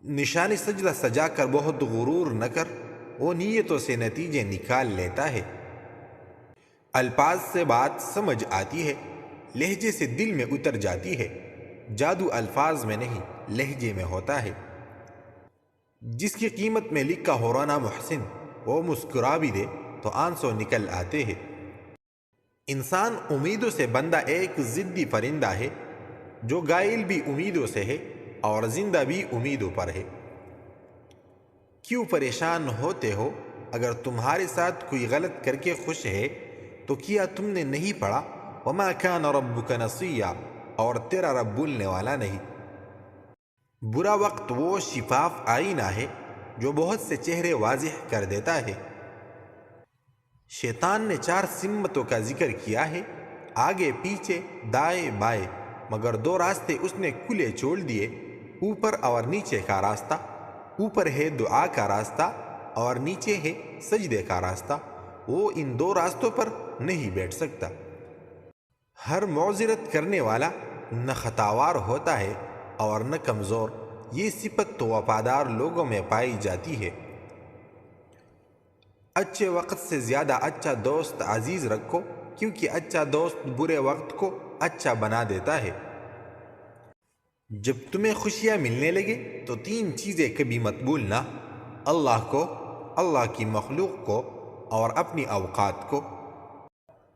نشان سجدہ سجا کر بہت غرور نہ کر، وہ نیتوں سے نتیجے نکال لیتا ہے۔ الفاظ سے بات سمجھ آتی ہے، لہجے سے دل میں اتر جاتی ہے۔ جادو الفاظ میں نہیں، لہجے میں ہوتا ہے۔ جس کی قیمت میں لکھا ہو رونا محسن، وہ مسکرا بھی دے تو آنسو نکل آتے ہیں۔ انسان امیدوں سے بندہ ایک ضدی پرندہ ہے، جو غائل بھی امیدوں سے ہے اور زندہ بھی امیدوں پر ہے۔ کیوں پریشان ہوتے ہو؟ اگر تمہارے ساتھ کوئی غلط کر کے خوش ہے تو کیا تم نے نہیں پڑھا وَمَا كَانَ رَبُّكَ نَسِيًّا، اور تیرا رب بھولنے والا نہیں۔ برا وقت وہ شفاف آئینہ ہے جو بہت سے چہرے واضح کر دیتا ہے۔ شیطان نے 4 سمتوں کا ذکر کیا ہے، آگے پیچھے دائیں بائیں، مگر 2 راستے اس نے کھلے چھوڑ دیے، اوپر اور نیچے کا راستہ۔ اوپر ہے دعا کا راستہ اور نیچے ہے سجدے کا راستہ، وہ ان 2 راستوں پر نہیں بیٹھ سکتا۔ ہر معذرت کرنے والا نہ خطاوار ہوتا ہے اور نہ کمزور، یہ صفت تو وفادار لوگوں میں پائی جاتی ہے۔ اچھے وقت سے زیادہ اچھا دوست عزیز رکھو، کیونکہ اچھا دوست برے وقت کو اچھا بنا دیتا ہے۔ جب تمہیں خوشیاں ملنے لگے تو 3 چیزیں کبھی مت بھولنا: اللہ کو، اللہ کی مخلوق کو اور اپنی اوقات کو۔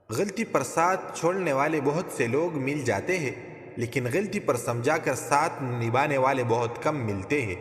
غلطی پر ساتھ چھوڑنے والے بہت سے لوگ مل جاتے ہیں، لیکن غلطی پر سمجھا کر ساتھ نبھانے والے بہت کم ملتے ہیں۔